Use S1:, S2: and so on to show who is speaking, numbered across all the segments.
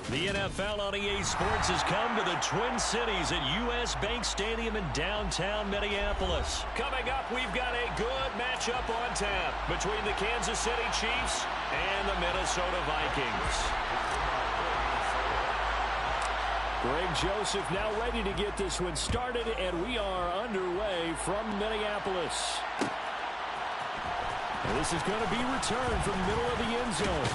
S1: The NFL on EA Sports has come to the Twin Cities at U.S. Bank Stadium in downtown Minneapolis. Coming up, we've got a good matchup on tap between the Kansas City Chiefs and the Minnesota Vikings. Greg Joseph now ready to get this one started, and we are underway from Minneapolis. And this is going to be returned from the middle of the end zone.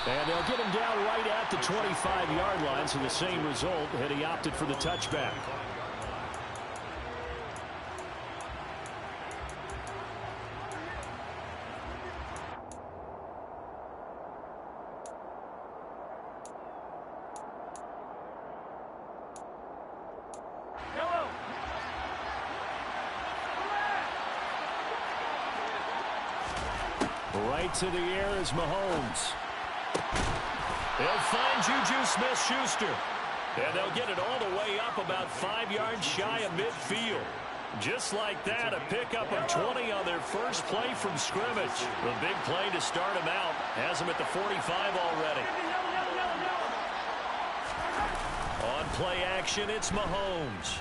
S1: And they'll get him down right at the 25-yard line, so the same result, and he opted for the touchback. Right to the air is Mahomes. They'll find Juju Smith-Schuster. And they'll get it all the way up about 5 yards shy of midfield. Just like that, a pickup of 20 on their first play from scrimmage. The big play to start him out. Has him at the 45 already. On play action, it's Mahomes.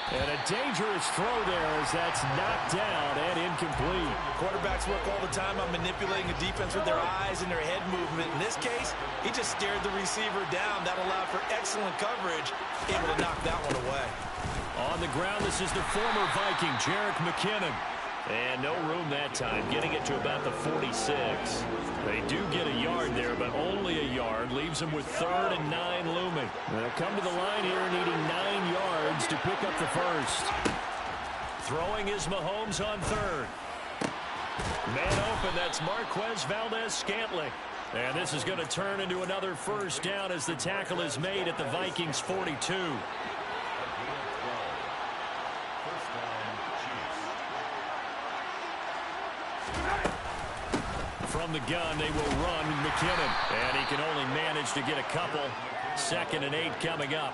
S1: And a dangerous throw there as that's knocked down and incomplete.
S2: Quarterbacks work all the time on manipulating a defense with their eyes and their head movement. In this case, he just stared the receiver down. That allowed for excellent coverage, able to knock that one away.
S1: On the ground, this is the former Viking, Jerick McKinnon. And no room that time, getting it to about the 46. They do get a yard there, but only a yard. Leaves them with 3rd and 9 looming. They'll come to the line here needing 9 yards to pick up the first. Throwing is Mahomes on 3rd. Man open, that's Marquez Valdez-Scantling. And this is going to turn into another first down as the tackle is made at the Vikings' 42. From the gun, they will run McKinnon. And he can only manage to get a couple. 2nd and 8 coming up.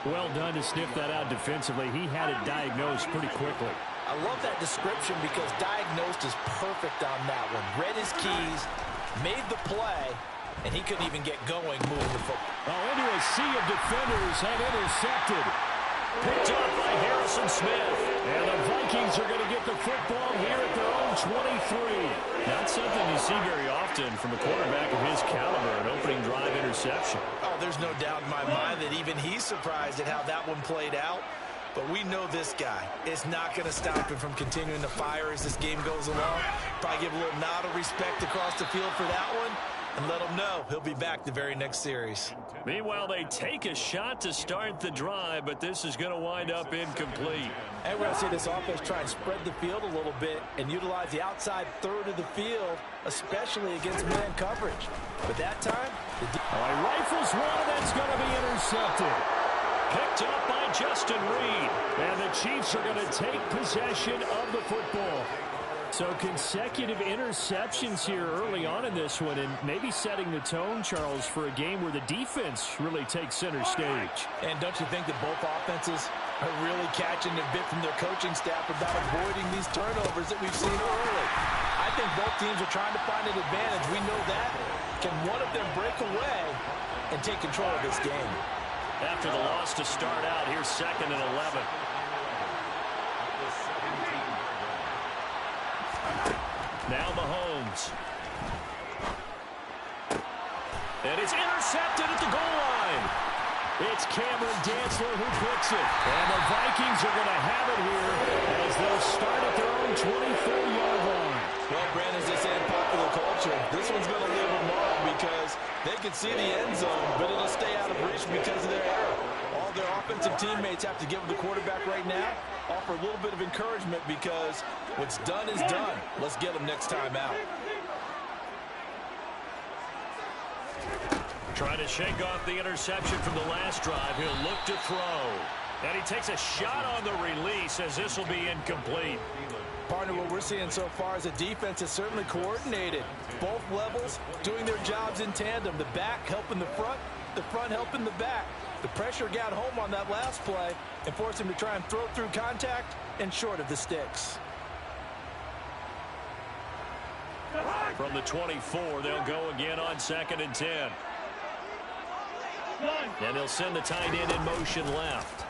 S1: Well done to sniff that out defensively. He had it diagnosed pretty quickly.
S2: I love that description because diagnosed is perfect on that one. Read his keys, made the play, and he couldn't even get going moving the football.
S1: Oh, into a sea of defenders and intercepted. Picked up by Harrison Smith. And the Vikings are going to get the football here at their own 23. Not something you see very often from a quarterback of his caliber, an opening drive interception.
S2: Oh, there's no doubt in my mind that even he's surprised at how that one played out. But we know this guy is not going to stop him from continuing to fire as this game goes along. Probably give a little nod of respect across the field for that one. And let him know he'll be back the very next series.
S1: Meanwhile, they take a shot to start the drive, but this is going to wind up incomplete.
S2: And we're going to see this offense try and spread the field a little bit and utilize the outside 3rd of the field, especially against man coverage. But that time,
S1: he rifles one, and that's going to be intercepted. Picked up by Justin Reed. And the Chiefs are going to take possession of the football. So consecutive interceptions here early on in this one, and maybe setting the tone, Charles, for a game where the defense really takes center stage.
S2: And don't you think that both offenses are really catching a bit from their coaching staff about avoiding these turnovers that we've seen early? I think both teams are trying to find an advantage. We know that. Can one of them break away and take control of this game?
S1: After the loss to start out, here's 2nd and 11. Now Mahomes. And it's intercepted at the goal line. It's Cameron Dantzler who picks it. And the Vikings are going to have it here as they'll start at their own 24-yard line.
S2: Well, Brandon, as they say in popular culture, this one's going to leave a mark because they can see the end zone, but it'll stay out of reach because of their error. All their offensive teammates have to give the quarterback right now, offer a little bit of encouragement because what's done is done. Let's get them next time out.
S1: Trying to shake off the interception from the last drive. He'll look to throw. And he takes a shot on the release as this will be incomplete.
S2: Partner, what we're seeing so far is a defense is certainly coordinated. Both levels doing their jobs in tandem. The back helping the front helping the back. The pressure got home on that last play and forced him to try and throw through contact and short of the sticks.
S1: From the 24, they'll go again on 2nd and 10. And they'll send the tight end in motion left.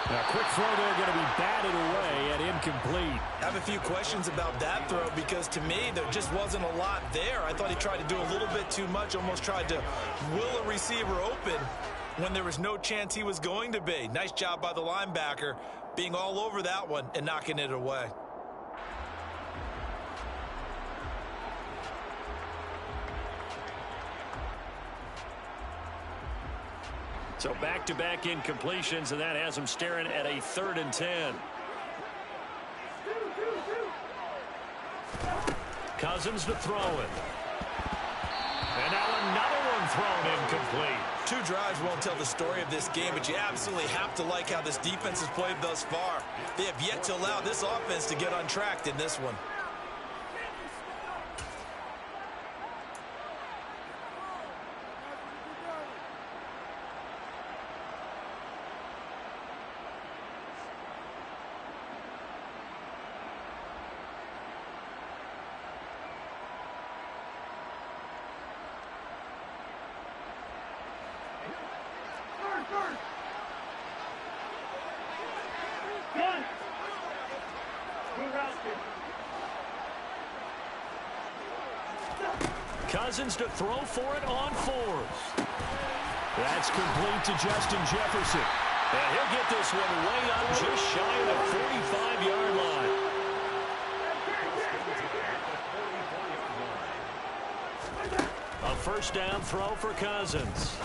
S1: A quick throw there, going to be batted away and incomplete.
S2: I have a few questions about that throw because to me there just wasn't a lot there. I thought he tried to do a little bit too much, almost tried to will a receiver open when there was no chance he was going to be. Nice job by the linebacker being all over that one and knocking it away.
S1: So back-to-back incompletions, and that has him staring at a 3rd and 10. Cousins to throw it. And now another one thrown incomplete.
S2: 2 drives won't tell the story of this game, but you absolutely have to like how this defense has played thus far. They have yet to allow this offense to get untracked in this one.
S1: Cousins to throw for it on 4th. That's complete to Justin Jefferson. And he'll get this one way up just shy of the 45-yard line. A 1st down throw for Cousins.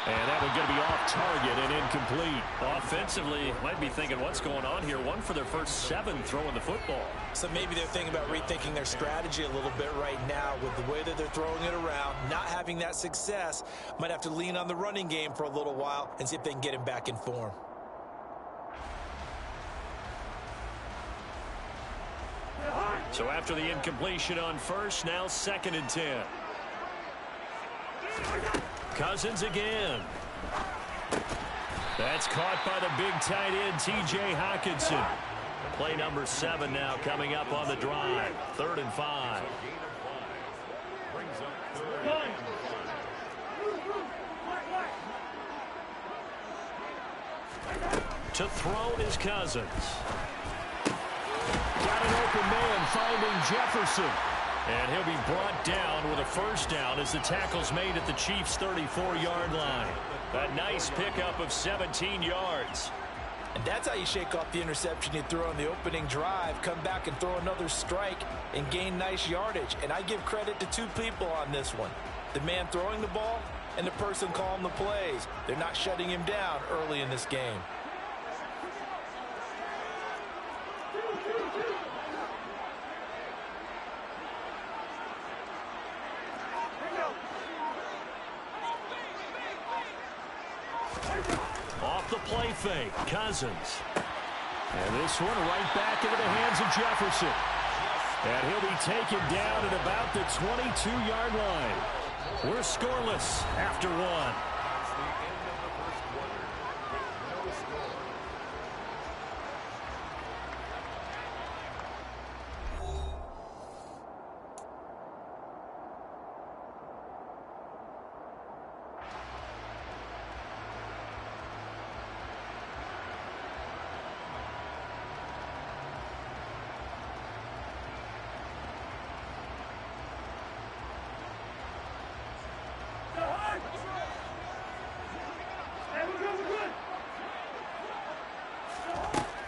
S1: And that one's going to be off target and incomplete. Offensively, might be thinking, what's going on here? 1 for their first 7 throwing the football.
S2: So maybe they're thinking about rethinking their strategy a little bit right now with the way that they're throwing it around, not having that success. Might have to lean on the running game for a little while and see if they can get him back in form.
S1: So after the incompletion on 1st, now 2nd and 10. Cousins again. That's caught by the big tight end, T.J. Hockenson. Play number 7 now coming up on the drive. 3rd and 5. To throw is Cousins. Got an open man finding Jefferson. And he'll be brought down with a 1st down as the tackle's made at the Chiefs' 34-yard line. A nice pickup of 17 yards.
S2: And that's how you shake off the interception you threw on the opening drive, come back and throw another strike and gain nice yardage. And I give credit to 2 people on this one. The man throwing the ball and the person calling the plays. They're not shutting him down early in this game.
S1: Off the play fake, Cousins. And this one right back into the hands of Jefferson. And he'll be taken down at about the 22-yard line. We're scoreless after 1.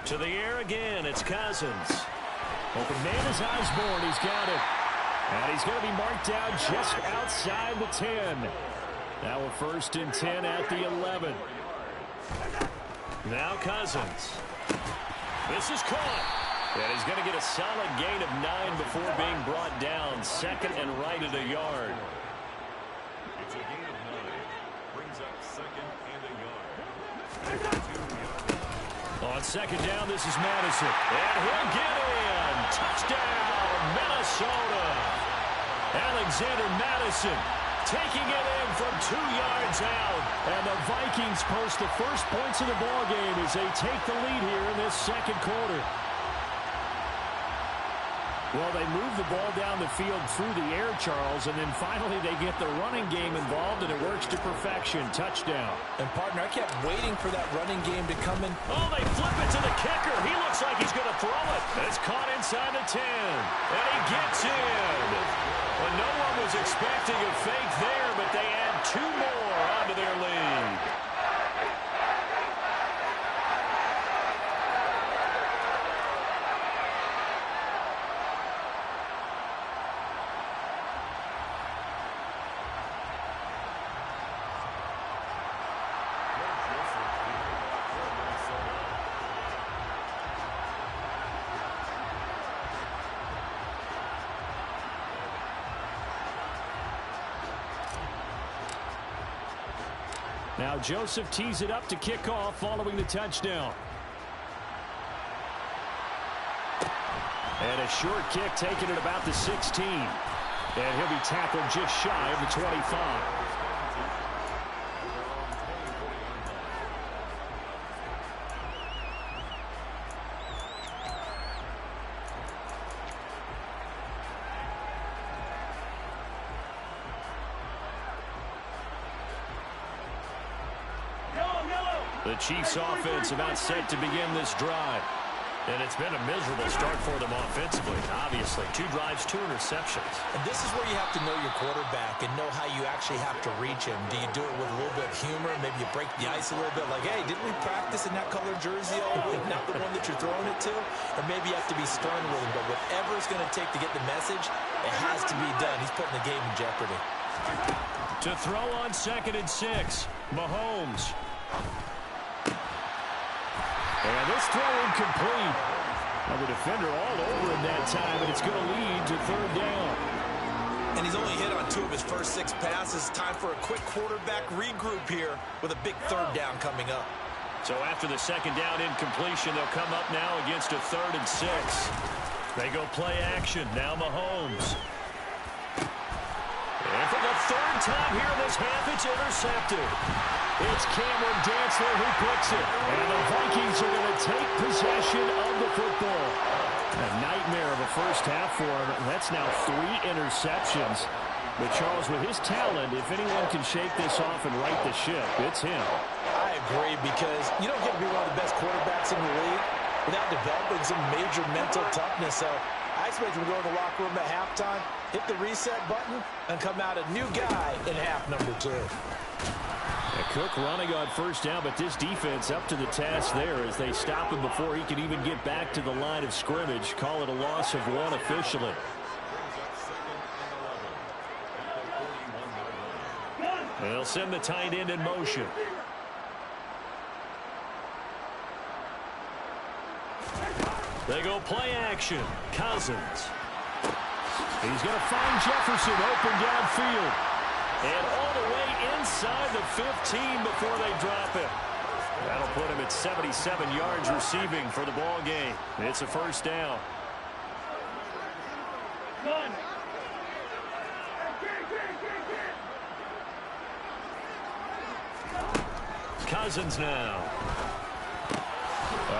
S1: To the air again, it's Cousins. Open man is Osborne, he's got it. And he's going to be marked down just outside the 10. Now a 1st and 10 at the 11. Now Cousins. This is caught. And he's going to get a solid gain of 9 before being brought down. 2nd and right at a yard.
S3: It's a gain of 9. Brings up 2nd and a yard.
S1: On 2nd down, this is Madison. And he'll get in. Touchdown, Minnesota. Alexander Madison taking it in from 2 yards out. And the Vikings post the first points of the ballgame as they take the lead here in this 2nd quarter. Well, they move the ball down the field through the air, Charles, and then finally they get the running game involved, and it works to perfection. Touchdown.
S2: And, partner, I kept waiting for that running game to come in.
S1: Oh, they flip it to the kicker. He looks like he's going to throw it. It's caught inside the 10, and he gets in. Well, no one was expecting a fake there, but they add 2 more onto their lead. Now Joseph tees it up to kick off following the touchdown. And a short kick taken at about the 16. And he'll be tackled just shy of the 25. The Chiefs offense about set to begin this drive. And it's been a miserable start for them offensively, obviously. 2 drives, 2 interceptions.
S2: And this is where you have to know your quarterback and know how you actually have to reach him. Do you do it with a little bit of humor? Maybe you break the ice a little bit like, hey, didn't we practice in that colored jersey all week? Not the one that you're throwing it to? Or maybe you have to be stern with him. But whatever it's going to take to get the message, it has to be done. He's putting the game in jeopardy.
S1: To throw on 2nd and 6, Mahomes. And this throw incomplete. Well, the defender all over him that time, and it's going to lead to 3rd down.
S2: And he's only hit on 2 of his first 6 passes. Time for a quick quarterback regroup here with a big 3rd down coming up.
S1: So after the 2nd down incompletion, they'll come up now against a 3rd and 6. They go play action. Now Mahomes. And for the 3rd time here in this half, it's intercepted. It's Cameron Dantzler who picks it. And the Vikings are going to take possession of the football. A nightmare of a first half for him. That's now 3 interceptions. But Charles, with his talent, if anyone can shake this off and right the ship, it's him.
S2: I agree, because you don't get to be one of the best quarterbacks in the league without developing some major mental toughness. So I expect him to go to the locker room at halftime, hit the reset button, and come out a new guy in half number 2.
S1: Cook running on 1st down, but this defense up to the task there as they stop him before he can even get back to the line of scrimmage. Call it a loss of 1 officially. They'll send the tight end in motion. They go play action. Cousins. He's going to find Jefferson open downfield. And all the way inside the 15 before they drop it. That'll put him at 77 yards receiving for the ball game. It's a 1st down. Cousins now.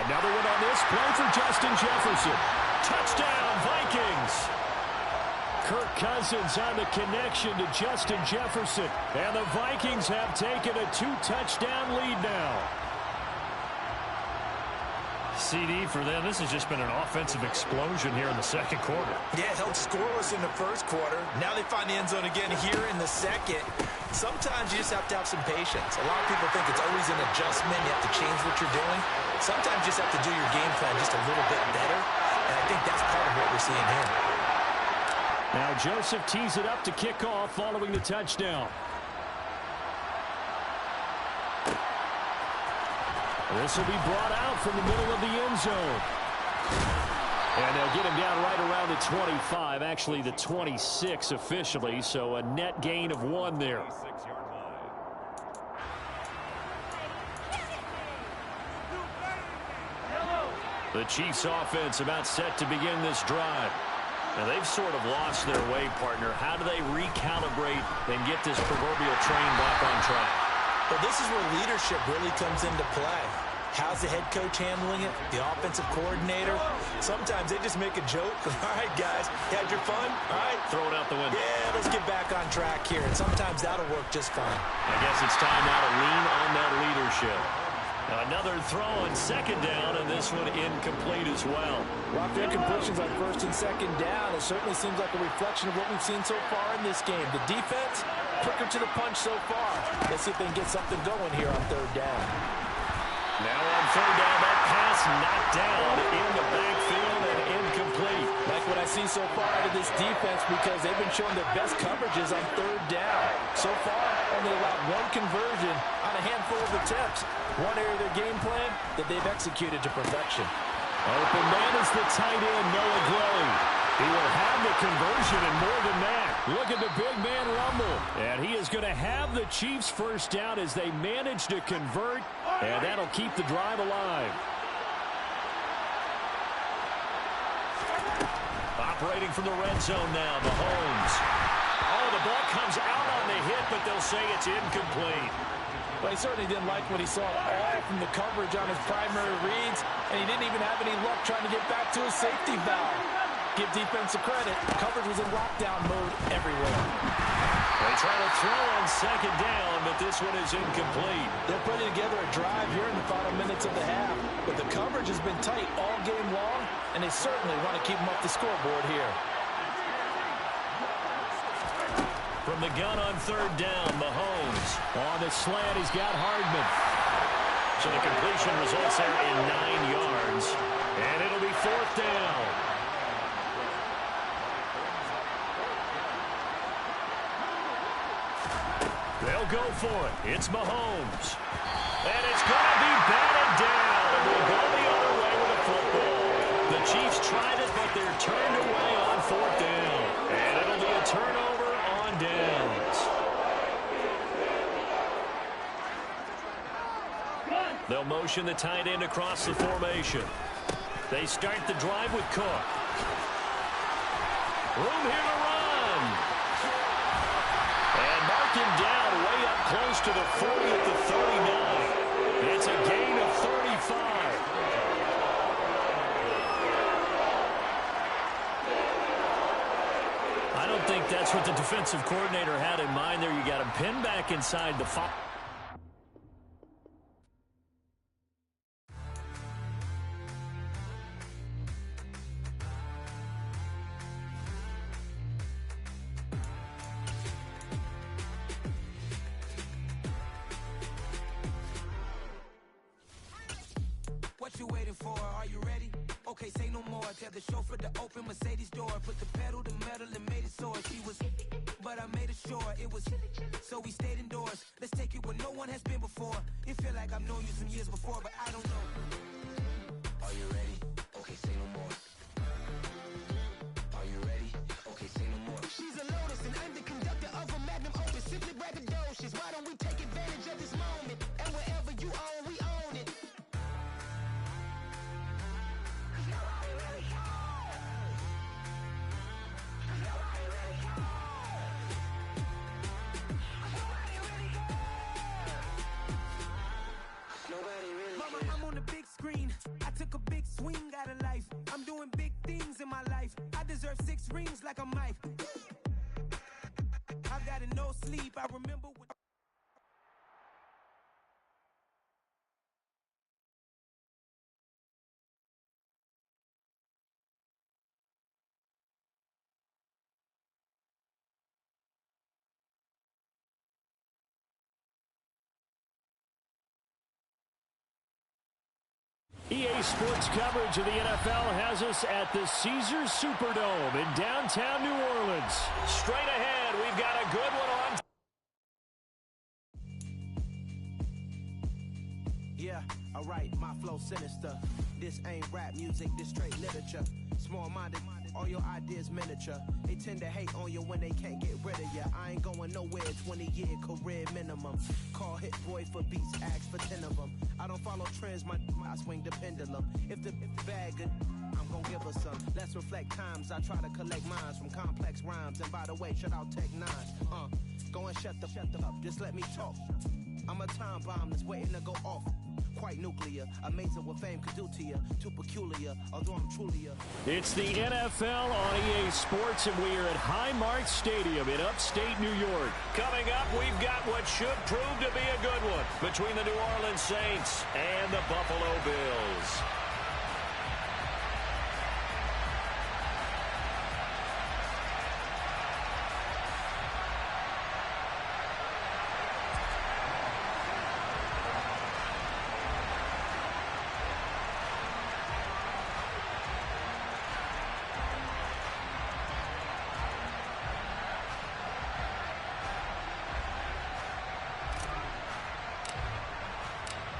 S1: Another one on this play for Justin Jefferson. Touchdown, Vikings. Kirk Cousins on the connection to Justin Jefferson. And the Vikings have taken a 2-touchdown lead now. CD for them. This has just been an offensive explosion here in the 2nd quarter.
S2: Yeah, held scoreless in the 1st quarter. Now they find the end zone again here in the 2nd. Sometimes you just have to have some patience. A lot of people think it's always an adjustment. You have to change what you're doing. Sometimes you just have to do your game plan just a little bit better. And I think that's part of what we're seeing here.
S1: Now Joseph tees it up to kick off following the touchdown. This will be brought out from the middle of the end zone. And they'll get him down right around the 25, actually the 26 officially, so a net gain of 1 there. The Chiefs offense about set to begin this drive. And they've sort of lost their way, partner. How do they recalibrate and get this proverbial train back on track?
S2: Well, this is where leadership really comes into play. How's the head coach handling it? The offensive coordinator? Sometimes they just make a joke. All right, guys, you had your fun? All right.
S1: Throw it out the window.
S2: Yeah, let's get back on track here. And sometimes that'll work just fine.
S1: I guess it's time now to lean on that leadership. Another throw on second down, and this one incomplete as well.
S2: Rough incompletions on first and second down. It certainly seems like a reflection of what we've seen so far in this game. The defense, quicker to the punch so far. Let's see if they can get something going here on third down.
S1: Now on third down, that pass knocked down in the backfield and incomplete.
S2: Like what I see so far out of this defense, because they've been showing their best coverages on third down. So far, only allowed one conversion on a handful of attempts. One area of their game plan that they've executed to perfection.
S1: Open man is the tight end, Noah Gray. He will have the conversion and more than that. Look at the big man rumble. And he is going to have the Chiefs first down as they manage to convert. And that'll keep the drive alive. Operating from the red zone now, Mahomes. Oh, the ball comes out on the hit, but they'll say it's incomplete.
S2: Well, he certainly didn't like what he saw at all from the coverage on his primary reads, and he didn't even have any luck trying to get back to his safety valve. Give defense credit. Coverage was in lockdown mode everywhere.
S1: They try to throw on second down, but this one is incomplete.
S2: They're putting together a drive here in the final minutes of the half, but the coverage has been tight all game long, and they certainly want to keep them off the scoreboard here.
S1: From the gun on third down, Mahomes. On the slant, he's got Hardman. So the completion results there in 9 yards. And it'll be fourth down. They'll go for it. It's Mahomes. And it's going to be batted down. And we'll go the other way with a football. The Chiefs tried it, but they're turned away on fourth down. And it'll be a turnover on downs. They'll motion the tight end across the formation. They start the drive with Cook. Room here to run. And mark him down way up close to the 40 at the 39. It's a gain of 35. I don't think that's what the defensive coordinator had in mind there. You got him pinned back inside the 5.
S4: What you waiting for? Are you ready? Okay, say no more. Tell the chauffeur to open Mercedes door. Put the pedal to metal and made it soar. She was, but I made it sure it was. So we stayed indoors. Let's take it where no one has been before. It feel like I've known you some years before, but I don't know. Are you ready? Okay, say no more. Are you ready? Okay, say no more. She's a Lotus and I'm the conductor of a Magnum Opus. Simply braggadocious. Why don't we take advantage of this moment? And wherever you own, we own it. Mama, I'm on the big screen. I took a big swing out of life. I'm doing big things in my life. I deserve 6 rings like a Mike. I've got no sleep. I remember when...
S1: EA Sports coverage of the NFL has us at the Caesars Superdome in downtown New Orleans. Straight ahead, we've got a good one on.
S4: Yeah, alright, my flow sinister. This ain't rap music, this straight literature. Small-minded, all your ideas miniature. They tend to hate on you when they can't get rid of you. I ain't going nowhere, 20-year career minimum. Call Hit Boy for beats, ask for 10 of them. I don't follow trends, I swing the pendulum. If the bag good, I'm gonna give her some. Let's reflect times, I try to collect minds from complex rhymes. And by the way, shut out Tech 9. Go and shut the up, just let me talk. I'm a time bomb that's waiting to go off. Quite nuclear, amazing what fame could do to you. Too peculiar, although I'm truly a...
S1: It's the NFL on EA Sports, and we are at Highmark Stadium in upstate New York. Coming up, we've got what should prove to be a good one between the New Orleans Saints and the Buffalo Bills.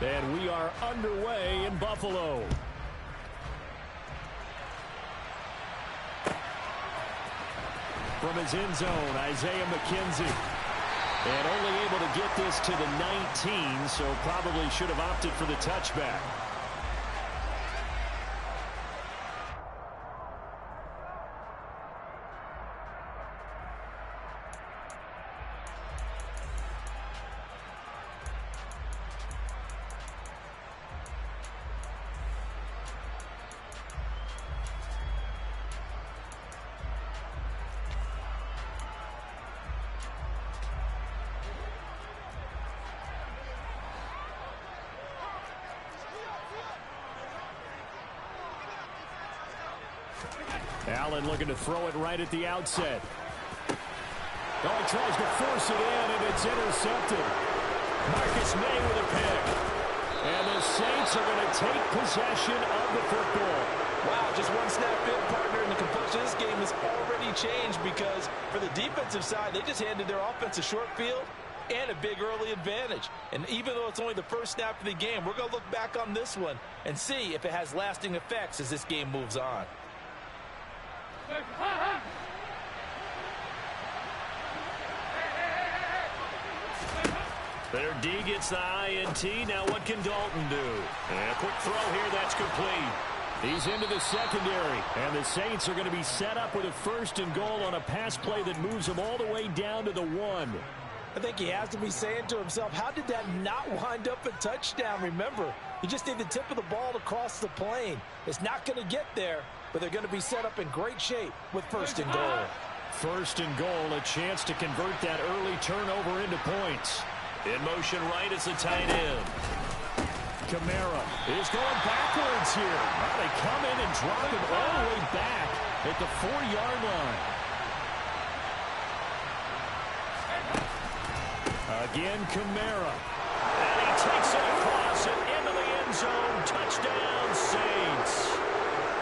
S1: And we are underway in Buffalo. From his end zone, Isaiah McKenzie. And only able to get this to the 19, so probably should have opted for the touchback. Allen looking to throw it right at the outset. Oh, he tries to force it in, and it's intercepted. Marcus May with a pick. And the Saints are going to take possession of the football.
S2: Wow, just one snap in, partner, and the complexion of this game has already changed because for the defensive side, they just handed their offense a short field and a big early advantage. And even though it's only the first snap of the game, we're going to look back on this one and see if it has lasting effects as this game moves on.
S1: Their D gets the INT. Now what can Dalton do? And a quick throw here. That's complete. He's into the secondary. And the Saints are going to be set up with a 1st and goal on a pass play that moves them all the way down to the 1.
S2: I think he has to be saying to himself, how did that not wind up a touchdown? Remember, you just need the tip of the ball to cross the plane. It's not going to get there, but they're going to be set up in great shape with 1st and goal.
S1: 1st and goal, a chance to convert that early turnover into points. In motion right is the tight end. Kamara is going backwards here. Well, they come in and drop him all the way back at the 4-yard line. Again, Kamara. And he takes it across and into the end zone. Touchdown, Saints.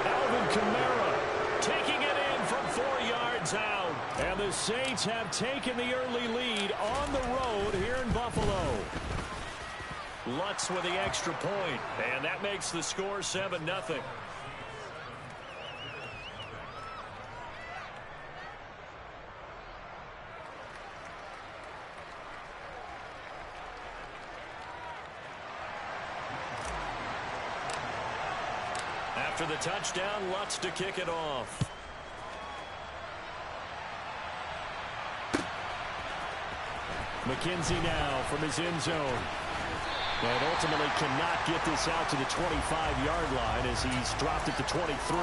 S1: Alvin Kamara taking it in from 4 yards out. And the Saints have taken the early lead on the road here in Buffalo. Lutz with the extra point. And that makes the score 7-0. After the touchdown, Lutz to kick it off. McKenzie now from his end zone. And ultimately cannot get this out to the 25-yard line as he's dropped it to 23.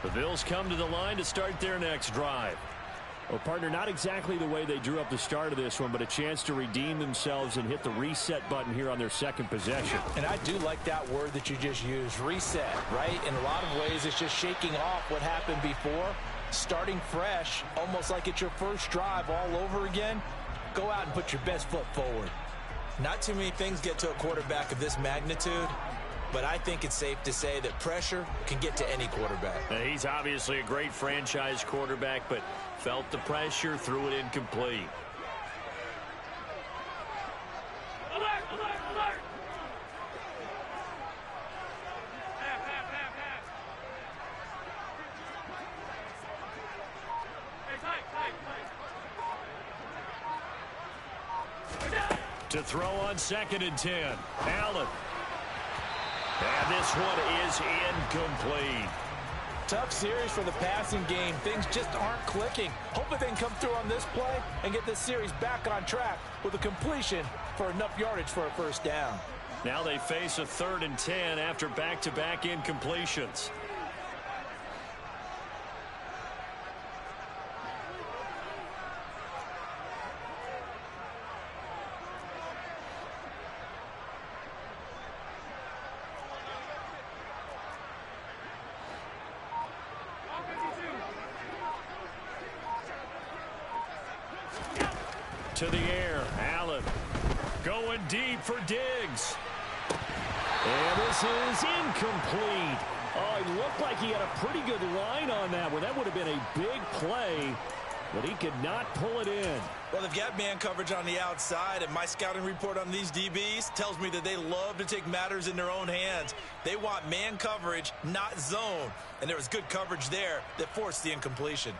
S1: The Bills come to the line to start their next drive. Well, partner, not exactly the way they drew up the start of this one, but a chance to redeem themselves and hit the reset button here on their second possession.
S2: And I do like that word that you just used, reset, right? In a lot of ways, it's just shaking off what happened before, starting fresh, almost like it's your first drive all over again. Go out and put your best foot forward. Not too many things get to a quarterback of this magnitude, but I think it's safe to say that pressure can get to any quarterback.
S1: He's obviously a great franchise quarterback, but felt the pressure, threw it incomplete. To throw on 2nd and 10. Allen. And this one is incomplete.
S2: Tough series for the passing game. Things just aren't clicking. Hopefully they can come through on this play and get this series back on track with a completion for enough yardage for a first down.
S1: Now they face a 3rd and 10 after back-to-back incompletions. To the air, Allen going deep for Diggs. And this is incomplete. Oh, it looked like he had a pretty good line on that one. That would have been a big play, but he could not pull it in.
S2: Well, they've got man coverage on the outside, and my scouting report on these DBs tells me that they love to take matters in their own hands. They want man coverage, not zone. And there was good coverage there that forced the incompletion.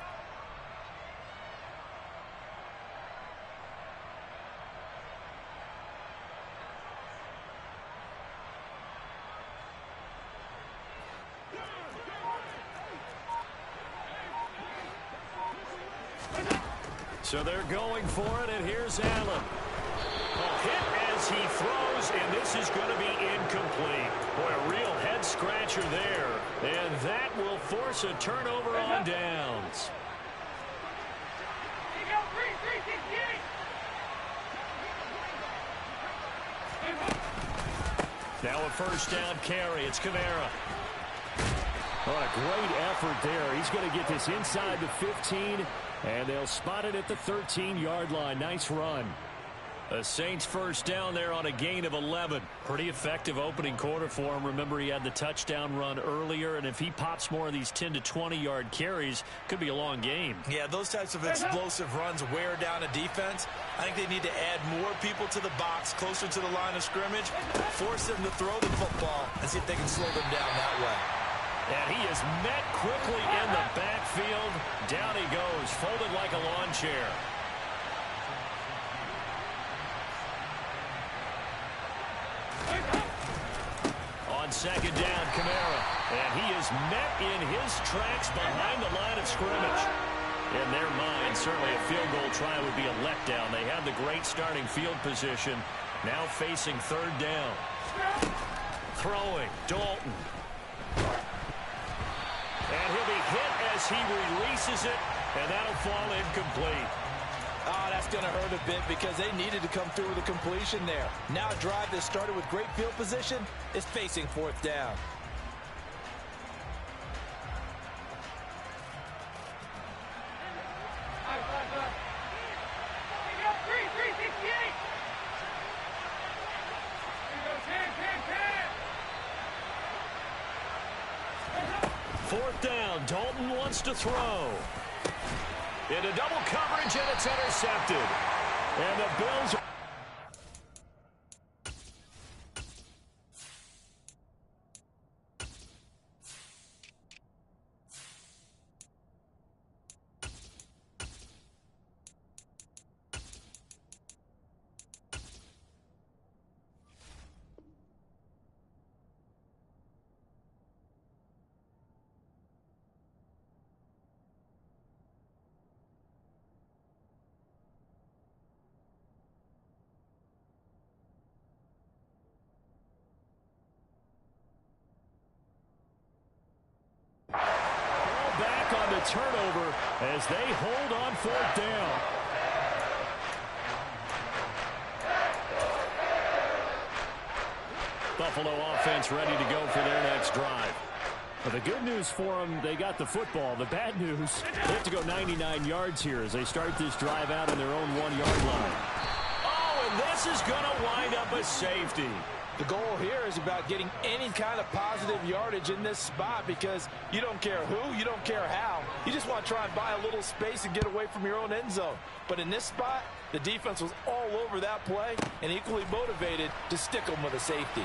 S1: So they're going for it, and here's Allen. A hit as he throws, and this is going to be incomplete. Boy, a real head-scratcher there. And that will force a turnover on downs. Now a first down carry. It's Kamara. What a great effort there. He's going to get this inside the 15, and they'll spot it at the 13-yard line. Nice run. The Saints first down there on a gain of 11. Pretty effective opening quarter for him. Remember, he had the touchdown run earlier, and if he pops more of these 10 to 20-yard carries, could be a long game.
S2: Yeah, those types of explosive runs wear down a defense. I think they need to add more people to the box, closer to the line of scrimmage, force them to throw the football, and see if they can slow them down that way.
S1: And he is met quickly in the backfield. Down he goes, folded like a lawn chair. On second down, Kamara. And he is met in his tracks behind the line of scrimmage. In their mind, certainly a field goal try would be a letdown. They have the great starting field position. Now facing third down. Throwing, Dalton. And he'll be hit as he releases it, and that'll fall incomplete.
S2: Oh, that's going to hurt a bit because they needed to come through with a completion there. Now a drive that started with great field position is facing fourth down.
S1: Fourth down, Dalton wants to throw. Into double coverage, and it's intercepted. And the Bills... turnover as they hold on fourth down. Buffalo offense ready to go for their next drive. But the good news for them, they got the football. The bad news, they have to go 99 yards here as they start this drive out on their own 1-yard line. Oh, and this is going to wind up a safety.
S2: The goal here is about getting any kind of positive yardage in this spot because you don't care who, you don't care how. You just want to try and buy a little space and get away from your own end zone. But in this spot, the defense was all over that play and equally motivated to stick them with a safety.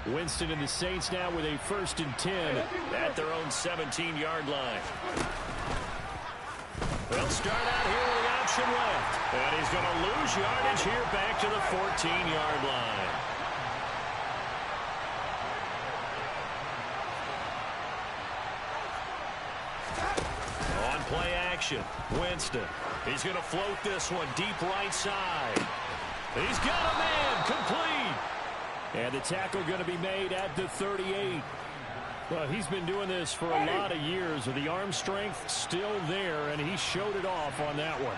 S1: Winston and the Saints now with a 1st and 10 at their own 17-yard line. They'll start out here with the option left. And he's going to lose yardage here back to the 14-yard line. On play action, Winston. He's going to float this one deep right side. He's got a man, complete. And the tackle going to be made at the 38. Well, he's been doing this for a lot of years with the arm strength still there, and he showed it off on that one.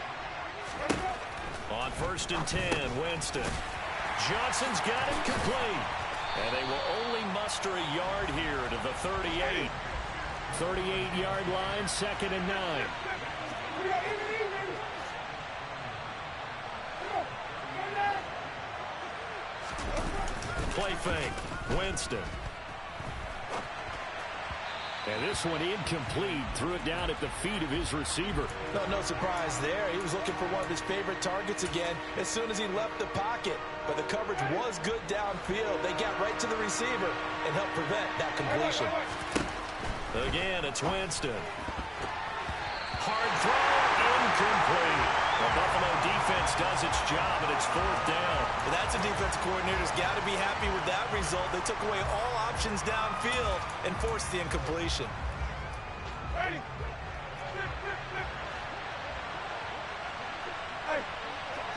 S1: On 1st and 10, Winston. Johnson's got it complete. And they will only muster a yard here to the 38. 38-yard line, 2nd and 9. Play fake, Winston. And this one incomplete. Threw it down at the feet of his receiver.
S2: No surprise there. He was looking for one of his favorite targets again as soon as he left the pocket. But the coverage was good downfield. They got right to the receiver and helped prevent that completion.
S1: Again, it's Winston. Hard throw, incomplete. The Buffalo defense does its job, and it's 4th down.
S2: Well, that's a defensive coordinator's got to be happy with that result. They took away all options downfield and forced the incompletion.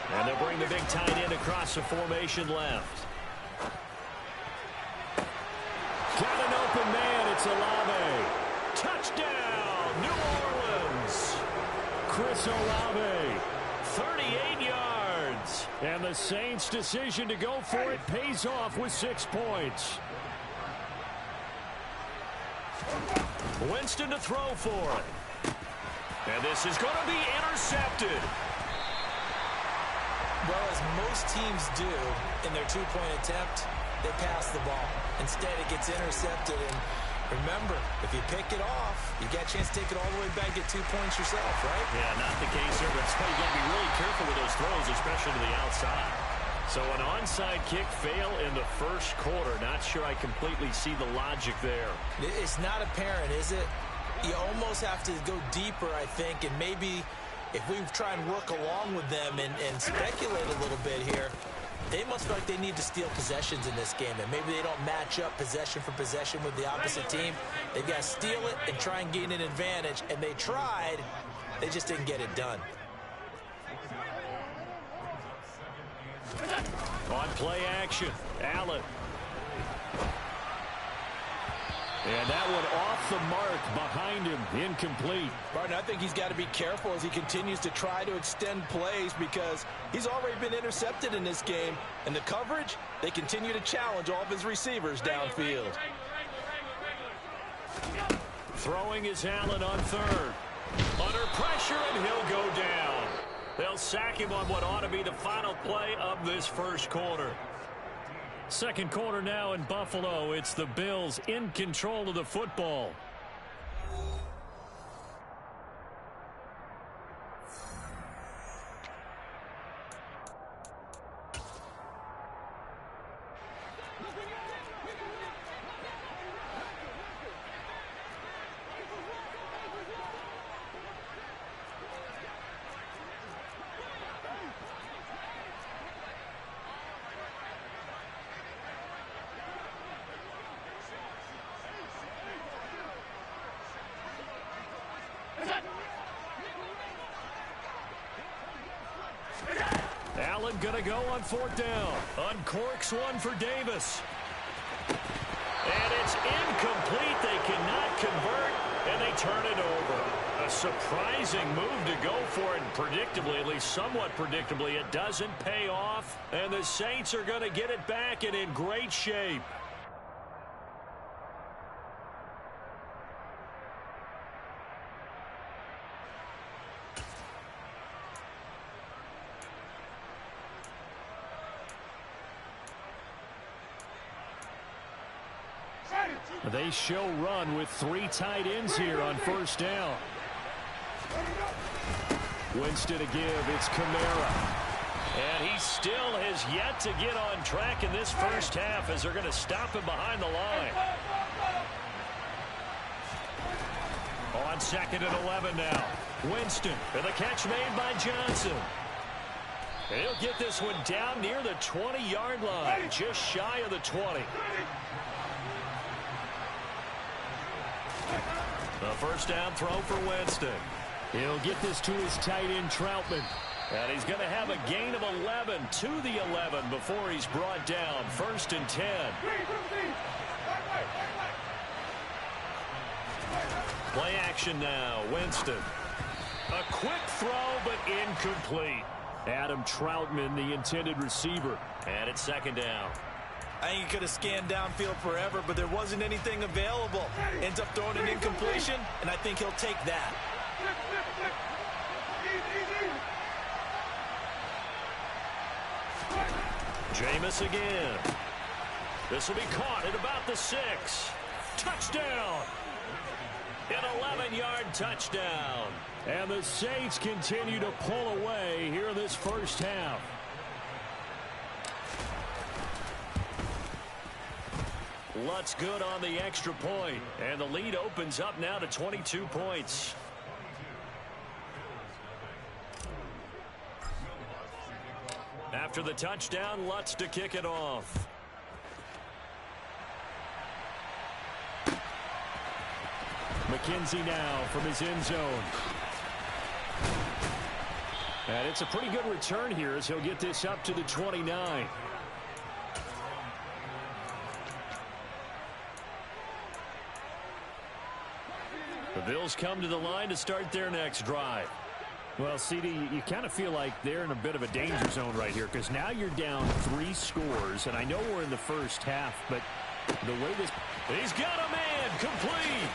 S1: And they'll bring the big tight end across the formation left. Got an open man. It's Olave. Touchdown, New Orleans. Chris Olave, 38 yards. And the Saints' decision to go for it pays off with 6 points. Winston to throw for it. And this is going to be intercepted.
S2: Well, as most teams do in their two-point attempt, they pass the ball. Instead, it gets intercepted. And remember, if you pick it off, you got a chance to take it all the way back, get 2 points yourself, right?
S1: Yeah, not the case here, but you got to be really careful with those throws, especially to the outside. So an onside kick fail in the 1st quarter. Not sure I completely see the logic there.
S2: It's not apparent, is it? You almost have to go deeper, I think, and maybe if we try and work along with them and speculate a little bit here, they must feel like they need to steal possessions in this game, and maybe they don't match up possession for possession with the opposite team. They've got to steal it and try and gain an advantage, and they tried. They just didn't get it done.
S1: On play action, Allen. And that one off the mark behind him, incomplete.
S2: Martin, I think he's got to be careful as he continues to try to extend plays because he's already been intercepted in this game. And the coverage, they continue to challenge all of his receivers downfield.
S1: Throwing is Allen on 3rd. Under pressure, and he'll go down. They'll sack him on what ought to be the final play of this 1st quarter. 2nd quarter now in Buffalo. It's the Bills in control of the football. Allen gonna go on 4th down. Uncorks one for Davis. And it's incomplete. They cannot convert, and they turn it over. A surprising move to go for it, and predictably, at least somewhat predictably, it doesn't pay off. And the Saints are going to get it back and in great shape. They show run with 3 tight ends here on 1st down. Winston to give. It's Kamara. And he still has yet to get on track in this 1st half as they're going to stop him behind the line. On 2nd and 11 now. Winston, and the catch made by Johnson. And he'll get this one down near the 20-yard line, just shy of the 20. The first down throw for Winston. He'll get this to his tight end, Troutman. And he's going to have a gain of 11 to the 11 before he's brought down. 1st and 10. Play action now. Winston. A quick throw, but incomplete. Adam Troutman, the intended receiver. And it's 2nd down.
S2: I think he could have scanned downfield forever, but there wasn't anything available. Ends up throwing an incompletion, and I think he'll take that.
S1: Jameis again. This will be caught at about the 6. Touchdown! An 11-yard touchdown. And the Saints continue to pull away here in this first half. Lutz good on the extra point. And the lead opens up now to 22 points. After the touchdown, Lutz to kick it off. McKenzie now from his end zone. And it's a pretty good return here as he'll get this up to the 29. The Bills come to the line to start their next drive. Well, CD, you kind of feel like they're in a bit of a danger zone right here because now you're down 3 scores, and I know we're in the first half, but the way this... He's got a man complete.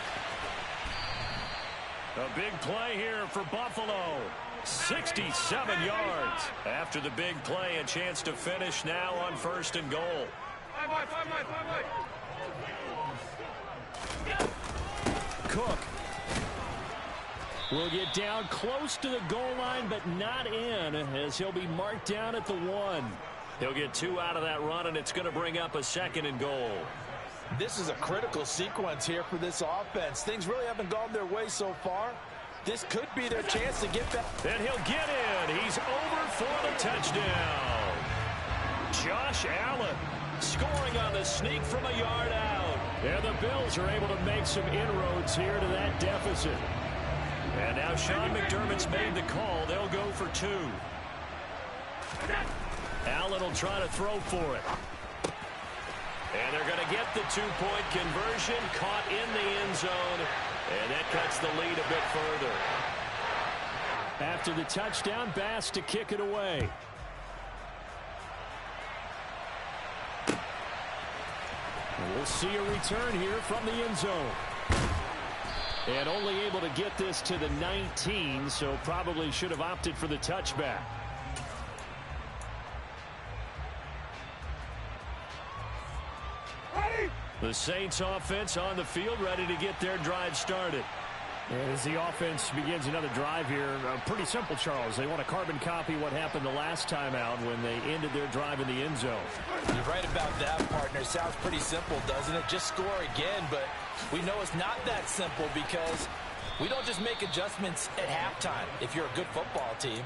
S1: A big play here for Buffalo. 67 yards. After the big play, a chance to finish now on 1st and goal. Cook will get down close to the goal line, but not in, as he'll be marked down at the 1. He'll get 2 out of that run, and it's going to bring up a 2nd and goal.
S2: This is a critical sequence here for this offense. Things really haven't gone their way so far. This could be their chance to get back.
S1: And he'll get in. He's over for the touchdown. Josh Allen scoring on the sneak from a yard out. And the Bills are able to make some inroads here to that deficit. And now Sean McDermott's made the call. They'll go for 2. Allen will try to throw for it. And they're going to get the 2-point conversion, caught in the end zone, and that cuts the lead a bit further. After the touchdown, Bass to kick it away. And we'll see a return here from the end zone. And only able to get this to the 19, so probably should have opted for the touchback. The Saints offense on the field, ready to get their drive started. And as the offense begins another drive here, pretty simple, Charles. They want to carbon copy what happened the last time out when they ended their drive in the end zone.
S2: You're right about that, partner. Sounds pretty simple, doesn't it? Just score again, but we know it's not that simple because we don't just make adjustments at halftime if you're a good football team.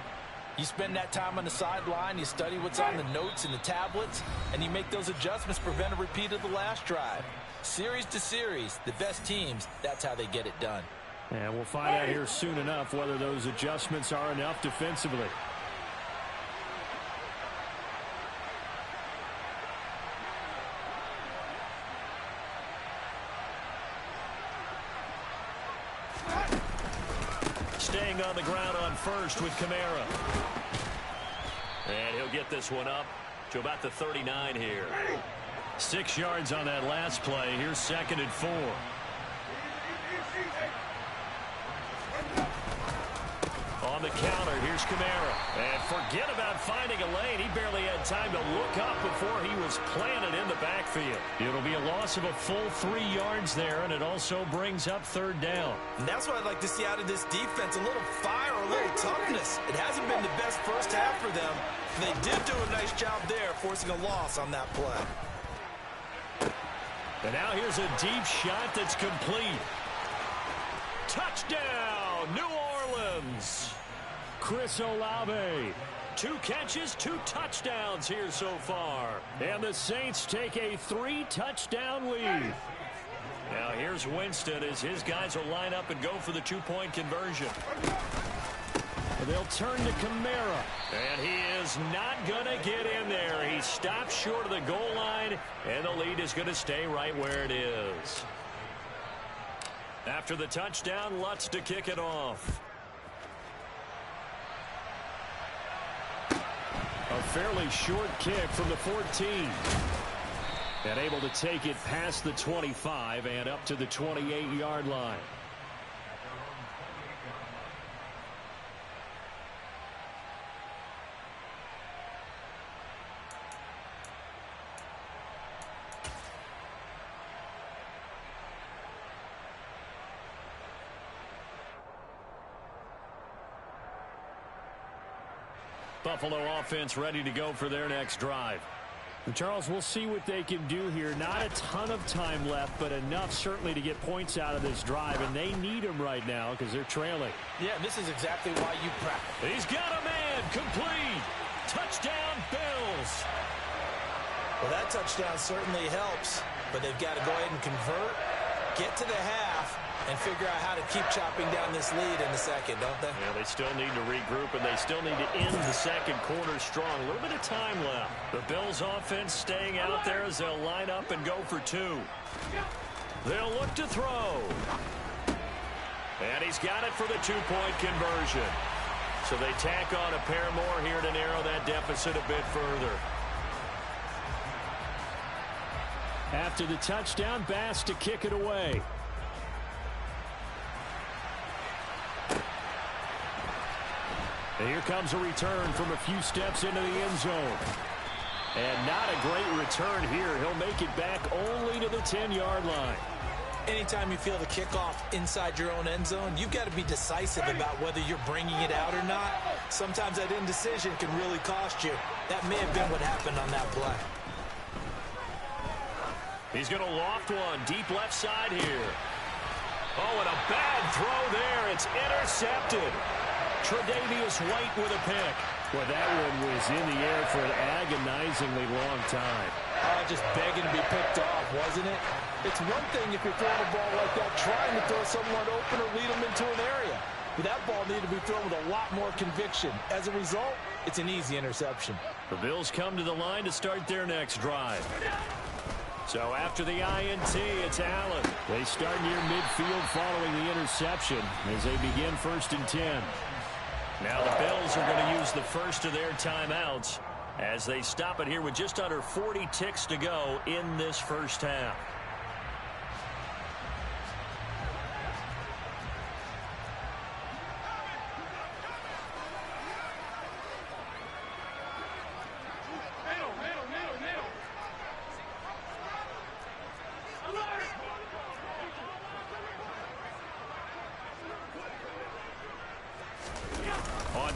S2: You spend that time on the sideline, you study what's on the notes and the tablets, and you make those adjustments to prevent a repeat of the last drive. Series to series, the best teams, that's how they get it done.
S1: And we'll find out here soon enough whether those adjustments are enough defensively. Staying on the ground on first with Kamara. And he'll get this one up to about the 39 here. 6 yards on that last play. Here's 2nd and 4. On the counter, here's Kamara. And forget about finding a lane. He barely had time to look up before he was planted in the backfield. It'll be a loss of a full 3 yards there, and it also brings up 3rd down.
S2: And that's what I'd like to see out of this defense, a little fire, a little toughness. It hasn't been the best first half for them. They did do a nice job there, forcing a loss on that play.
S1: And now here's a deep shot that's complete. Touchdown, New Orleans. runs. Chris Olave. 2 catches, 2 touchdowns here so far. And the Saints take a 3-touchdown lead. Now here's Winston as his guys will line up and go for the 2-point conversion. They'll turn to Kamara. And he is not going to get in there. He stops short of the goal line, and the lead is going to stay right where it is. After the touchdown, Lutz to kick it off. A fairly short kick from the 14. And able to take it past the 25 and up to the 28-yard line. Buffalo offense ready to go for their next drive. And Charles, we'll see what they can do here. Not a ton of time left, but enough certainly to get points out of this drive, and they need them right now because they're trailing.
S2: Yeah, this is exactly why you practice.
S1: He's got a man. Complete. Touchdown, Bills.
S2: Well, that touchdown certainly helps, but they've got to go ahead and convert, get to the half, and figure out how to keep chopping down this lead in the second, don't they?
S1: Yeah, they still need to regroup, and they still need to end the second quarter strong. A little bit of time left. The Bills offense staying out there as they'll line up and go for 2. They'll look to throw. And he's got it for the 2-point conversion. So they tack on a pair more here to narrow that deficit a bit further. After the touchdown, Bass to kick it away. And here comes a return from a few steps into the end zone. And not a great return here. He'll make it back only to the 10-yard line.
S2: Anytime you feel the kickoff inside your own end zone, you've got to be decisive about whether you're bringing it out or not. Sometimes that indecision can really cost you. That may have been what happened on that play.
S1: He's going to loft one deep left side here. Oh, and a bad throw there. It's intercepted. Tre'Davious White with a pick. Well, that one was in the air for an agonizingly long time.
S2: Just begging to be picked off, wasn't it? It's one thing if you're throwing a ball like that, trying to throw someone open or lead them into an area. But that ball needed to be thrown with a lot more conviction. As a result, it's an easy interception.
S1: The Bills come to the line to start their next drive. So after the INT, it's Allen. They start near midfield following the interception as they begin 1st and 10. Now the Bills are going to use the first of their timeouts as they stop it here with just under 40 ticks to go in this first half.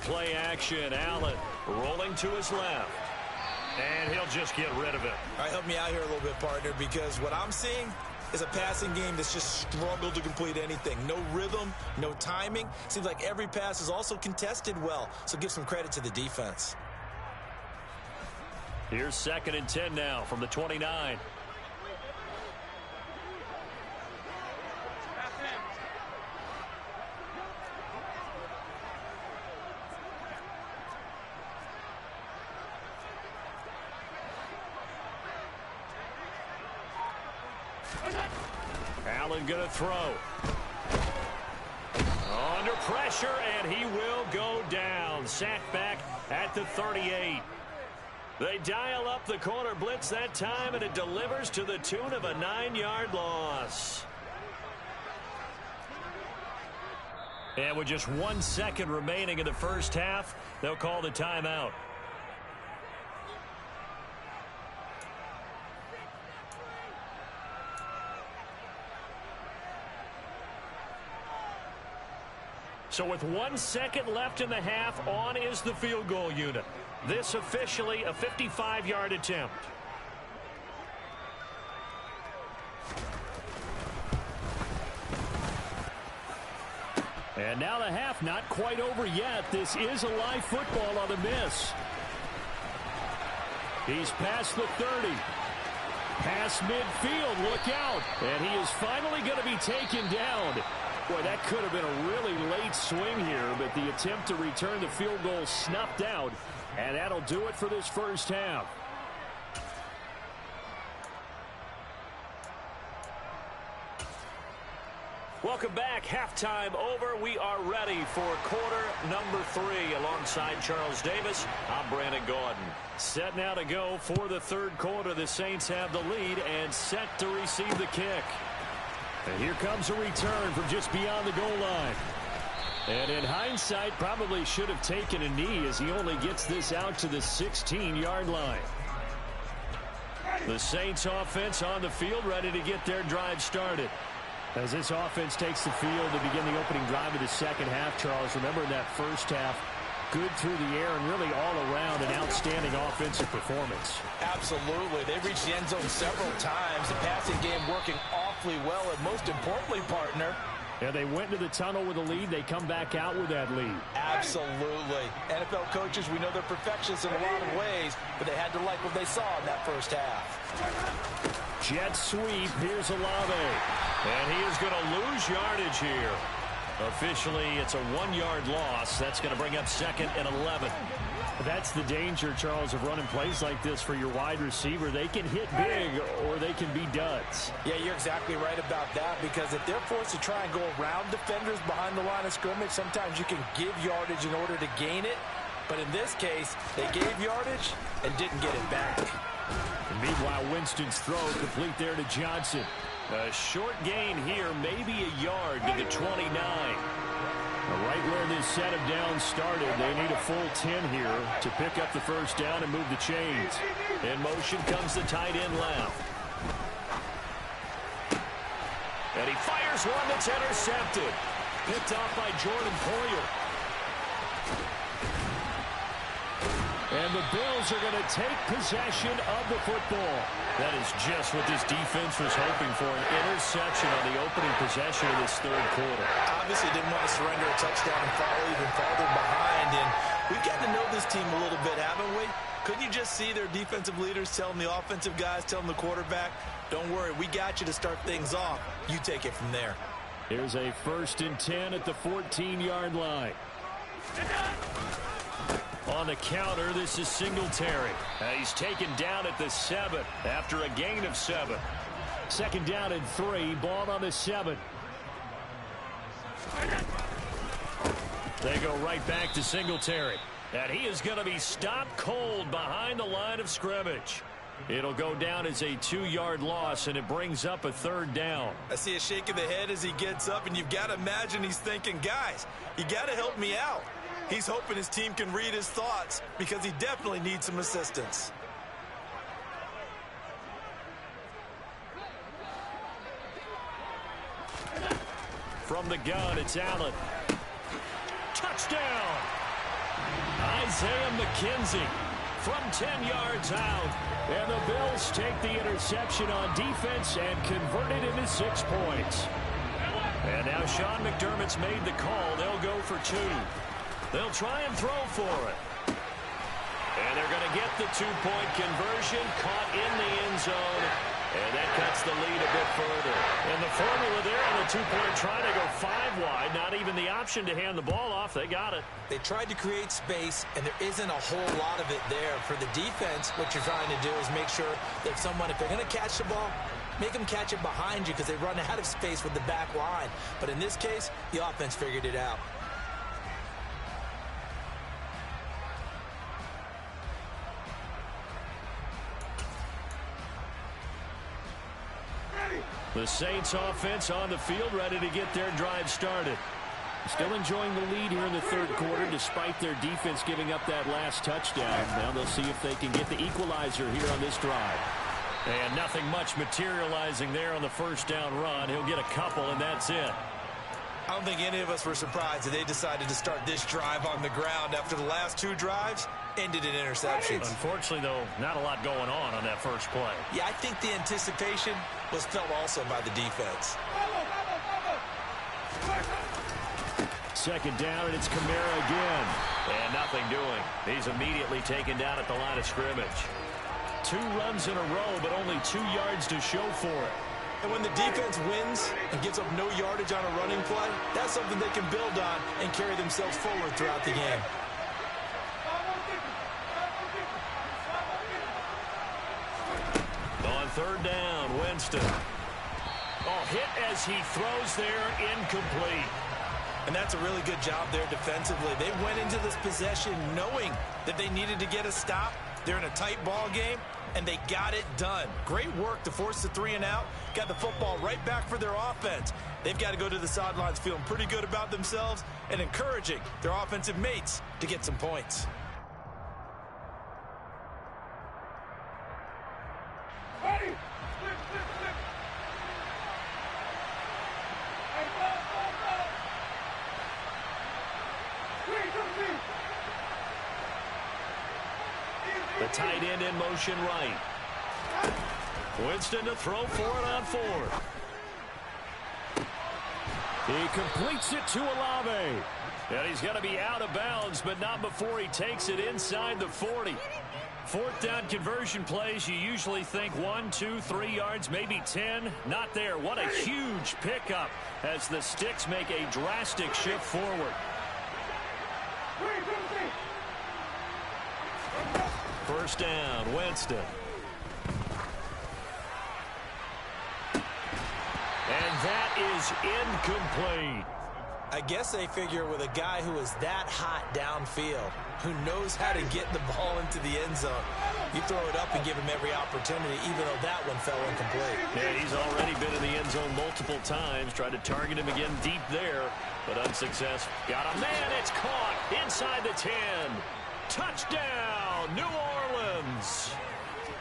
S1: Play action, Allen rolling to his left. And he'll just get rid of it.
S2: All right, help me out here a little bit, partner, because what I'm seeing is a passing game that's just struggled to complete anything. No rhythm, no timing. Seems like every pass is also contested well, so give some credit to the defense.
S1: Here's 2nd and 10 now from the 29. Allen going to throw. Under pressure, and he will go down. Sacked back at the 38. They dial up the corner blitz that time, and it delivers to the tune of a 9-yard loss. And with just 1 second remaining in the first half, they'll call the timeout. So with 1 second left in the half, on is the field goal unit. This officially a 55-yard attempt. And now the half not quite over yet. This is a live football on the miss. He's past the 30. Past midfield, look out. And he is finally going to be taken down. Boy, that could have been a really late swing here, but the attempt to return the field goal snuffed out. And that'll do it for this first half. Welcome back. Halftime over. We are ready for quarter number 3. Alongside Charles Davis, I'm Brandon Gordon. Set now to go for the third quarter. The Saints have the lead and set to receive the kick. And here comes a return from just beyond the goal line. And in hindsight, probably should have taken a knee as he only gets this out to the 16-yard line. The Saints offense on the field, ready to get their drive started. As this offense takes the field to begin the opening drive of the second half, Charles, remember in that first half, good through the air and really all around an outstanding offensive performance.
S2: Absolutely. They reached the end zone several times. The passing game working awfully well, and most importantly, partner,
S1: yeah, they went into the tunnel with a lead. They come back out with that lead.
S2: Absolutely. NFL coaches, we know they're perfectionists in a lot of ways, but they had to like what they saw in that first half.
S1: Jet sweep. Here's Olave. And he is going to lose yardage here. Officially, it's a 1-yard loss. That's going to bring up 2nd and 11. That's the danger, Charles, of running plays like this for your wide receiver. They can hit big or they can be duds.
S2: Yeah, you're exactly right about that, because if they're forced to try and go around defenders behind the line of scrimmage, sometimes you can give yardage in order to gain it. But in this case, they gave yardage and didn't get it back.
S1: And meanwhile, Winston's throw complete there to Johnson. A short gain here, maybe a yard to the 29. Right where this set of downs started, they need a full 10 here to pick up the first down and move the chains. In motion comes the tight end left. And he fires one that's intercepted. Picked off by Jordan Poyer. And the Bills are going to take possession of the football. That is just what this defense was hoping for, an interception on the opening possession of this third quarter.
S2: Obviously didn't want to surrender a touchdown and fall even farther behind. And we've gotten to know this team a little bit, haven't we? Couldn't you just see their defensive leaders telling the offensive guys, telling the quarterback, don't worry, we got you to start things off. You take it from there.
S1: Here's a 1st and 10 at the 14-yard line. On the counter, this is Singletary. He's taken down at the 7 after a gain of 7. 2nd down and 3, ball on the 7. They go right back to Singletary. And he is going to be stopped cold behind the line of scrimmage. It'll go down as a 2-yard loss, and it brings up a 3rd down.
S2: I see a shake of the head as he gets up, and you've got to imagine he's thinking, guys, you got to help me out. He's hoping his team can read his thoughts because he definitely needs some assistance.
S1: From the gun, it's Allen. Touchdown! Isaiah McKenzie from 10 yards out. And the Bills take the interception on defense and convert it into 6 points. And now Sean McDermott's made the call. They'll go for 2. They'll try and throw for it. And they're going to get the 2-point conversion, caught in the end zone. And that cuts the lead a bit further. And the formula there on the 2-point try to go 5 wide. Not even the option to hand the ball off. They got it.
S2: They tried to create space, and there isn't a whole lot of it there. For the defense, what you're trying to do is make sure that if they're going to catch the ball, make them catch it behind you because they run out of space with the back line. But in this case, the offense figured it out.
S1: The Saints offense on the field, ready to get their drive started. Still enjoying the lead here in the third quarter despite their defense giving up that last touchdown. Now they'll see if they can get the equalizer here on this drive. And nothing much materializing there on the first down run. He'll get a couple, and that's it.
S2: I don't think any of us were surprised that they decided to start this drive on the ground after the last 2 drives ended in interceptions.
S1: Unfortunately, though, not a lot going on that first play.
S2: Yeah, I think the anticipation was felt also by the defense.
S1: second down, and it's Kamara again. And nothing doing. He's immediately taken down at the line of scrimmage. 2 runs in a row, but only 2 yards to show for it.
S2: And when the defense wins and gives up no yardage on a running play, that's something they can build on and carry themselves forward throughout the game.
S1: On third down, Winston. Oh, hit as he throws there, incomplete.
S2: And that's a really good job there defensively. They went into this possession knowing that they needed to get a stop. They're in a tight ball game, and they got it done. Great work to force the 3 and out. Got the football right back for their offense. They've got to go to the sidelines feeling pretty good about themselves and encouraging their offensive mates to get some points.
S1: The tight end in motion right. Winston to throw for it on 4th. He completes it to Olave. And he's going to be out of bounds, but not before he takes it inside the 40. 4th down conversion plays, you usually think 1, 2, 3 yards, maybe 10. Not there. What a huge pickup as the Sticks make a drastic shift forward. First down, Winston. And that is incomplete.
S2: I guess they figure with a guy who is that hot downfield, who knows how to get the ball into the end zone, you throw it up and give him every opportunity, even though that one fell incomplete.
S1: Yeah, he's already been in the end zone multiple times, tried to target him again deep there, but unsuccessful. Got a man, it's caught inside the 10. Touchdown, New Orleans.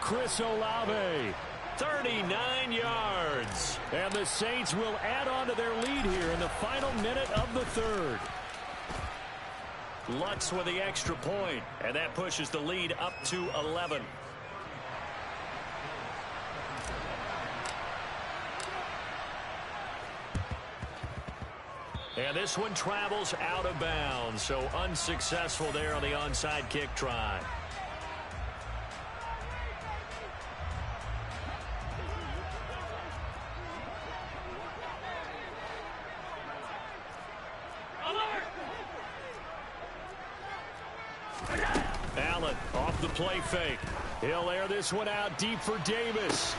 S1: Chris Olave, 39 yards. And the Saints will add on to their lead here in the final minute of the 3rd. Lutz with the extra point, and that pushes the lead up to 11. And this one travels out of bounds, so unsuccessful there on the onside kick try. Allen off the play fake. He'll air this one out deep for Davis.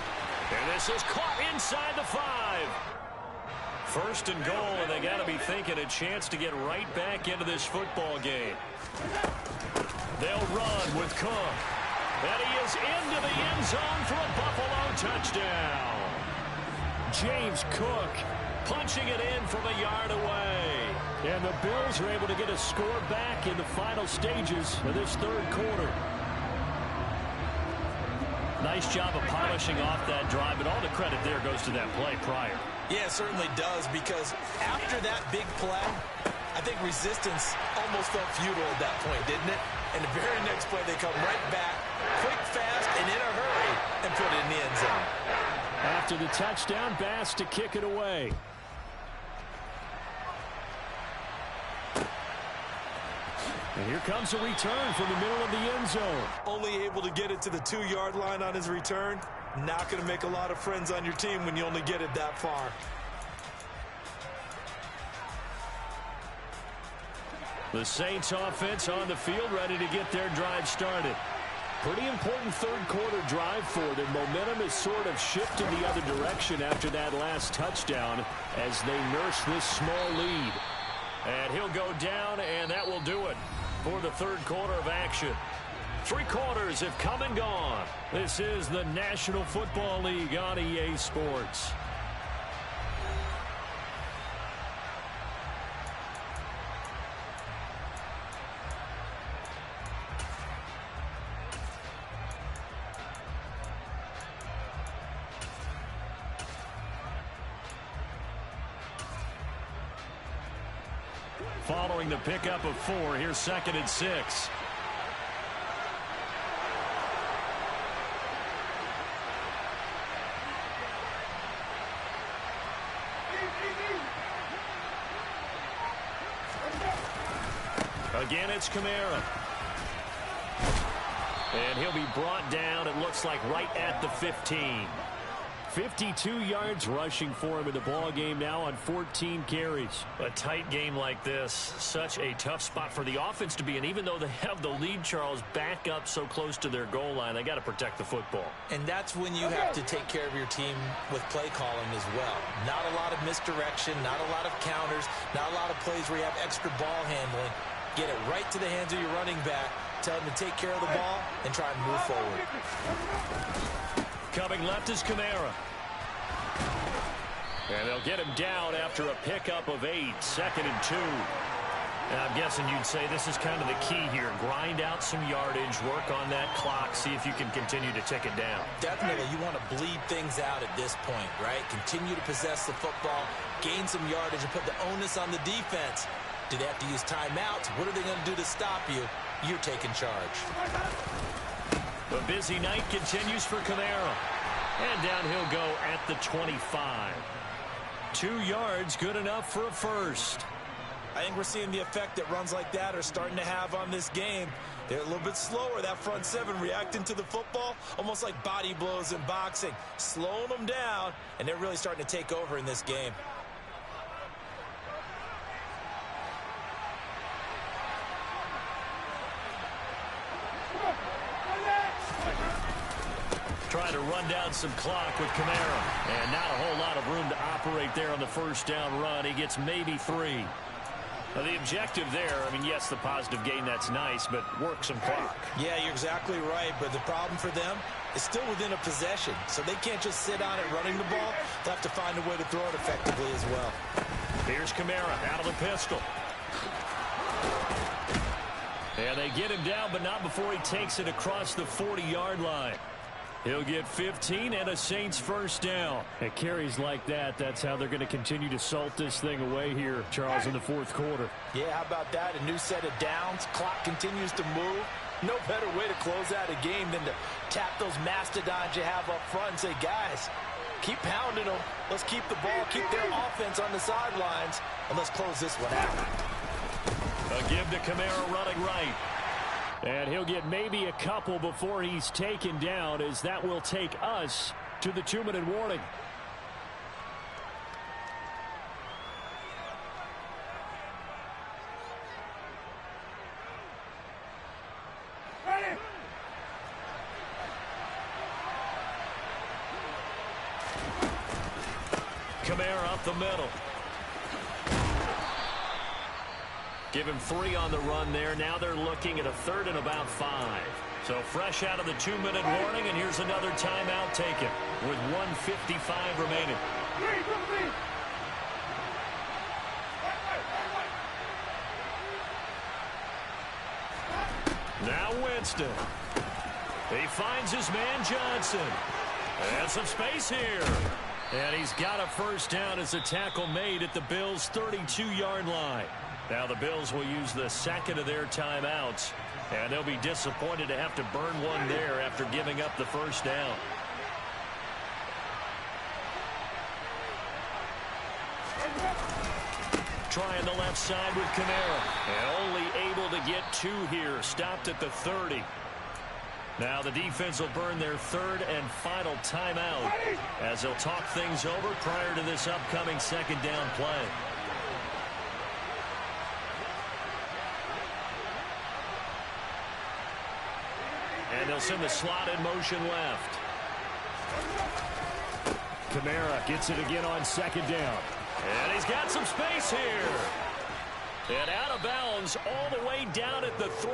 S1: And this is caught inside the 5. First and goal, and they got to be thinking a chance to get right back into this football game. They'll run with Cook. And he is into the end zone for a Buffalo touchdown. James Cook punching it in from a yard away. And the Bills are able to get a score back in the final stages of this 3rd quarter. Nice job of polishing off that drive, but all the credit there goes to that play prior.
S2: Yeah, it certainly does, because after that big play, I think resistance almost felt futile at that point, didn't it? And the very next play, they come right back, quick, fast, and in a hurry, and put it in the end zone.
S1: After the touchdown, Bass to kick it away. And here comes a return from the middle of the end zone.
S2: Only able to get it to the 2-yard line on his return. Not going to make a lot of friends on your team when you only get it that far.
S1: The Saints offense on the field, ready to get their drive started. Pretty important 3rd quarter drive for them. Momentum is sort of shifted the other direction after that last touchdown as they nurse this small lead. And he'll go down, and that will do it for the 3rd quarter of action. 3 quarters have come and gone. This is the National Football League on EA Sports. Following the pickup of 4, here's 2nd and 6. Again, it's Kamara. And he'll be brought down, it looks like, right at the 15. 52 yards rushing for him in the ball game now on 14 carries. A tight game like this, such a tough spot for the offense to be in. Even though they have the lead, Charles, back up so close to their goal line, they got to protect the football.
S2: And that's when you have to take care of your team with play calling as well. Not a lot of misdirection, not a lot of counters, not a lot of plays where you have extra ball handling. Get it right to the hands of your running back. Tell him to take care of the ball and try and move forward.
S1: Coming left is Kamara. And they'll get him down after a pickup of 8, 2nd and 2. And I'm guessing you'd say this is kind of the key here. Grind out some yardage, work on that clock, see if you can continue to tick it down.
S2: Definitely, you want to bleed things out at this point, right? Continue to possess the football, gain some yardage, and put the onus on the defense. Do they have to use timeouts? What are they going to do to stop you? You're taking charge.
S1: The busy night continues for Kamara. And down he'll go at the 25. 2 yards, good enough for a first.
S2: I think we're seeing the effect that runs like that are starting to have on this game. They're a little bit slower, that front 7 reacting to the football, almost like body blows in boxing, slowing them down, and they're really starting to take over in this game.
S1: Trying to run down some clock with Kamara. And not a whole lot of room to operate there on the first down run. He gets maybe 3. Now the objective there, I mean, yes, the positive gain, that's nice, but work some clock.
S2: Yeah, you're exactly right, but the problem for them is still within a possession. So they can't just sit on it running the ball. They'll have to find a way to throw it effectively as well.
S1: Here's Kamara out of the pistol. And they get him down, but not before he takes it across the 40-yard line. He'll get 15 and a Saints first down. At carries like that, that's how they're going to continue to salt this thing away here, Charles, in the fourth quarter.
S2: Yeah, how about that? A new set of downs. Clock continues to move. No better way to close out a game than to tap those mastodons you have up front and say, guys, keep pounding them. Let's keep the ball, keep their offense on the sidelines, and let's close this one out.
S1: A give to Kamara running right. And he'll get maybe a couple before he's taken down, as that will take us to the 2-minute warning. Kamara up the middle. Give him 3 on the run there. Now they're looking at a 3rd and about 5. So fresh out of the 2-minute warning, and here's another timeout taken with 1:55 remaining. Now Winston. He finds his man Johnson. And some space here. And he's got a first down as a tackle made at the Bills' 32-yard line. Now the Bills will use the second of their timeouts, and they'll be disappointed to have to burn one there after giving up the first down. Trying the left side with Kamara, and only able to get 2 here, stopped at the 30. Now the defense will burn their 3rd and final timeout as they'll talk things over prior to this upcoming second down play. And they'll send the slot in motion left. Kamara gets it again on second down. And he's got some space here. And out of bounds all the way down at the 3.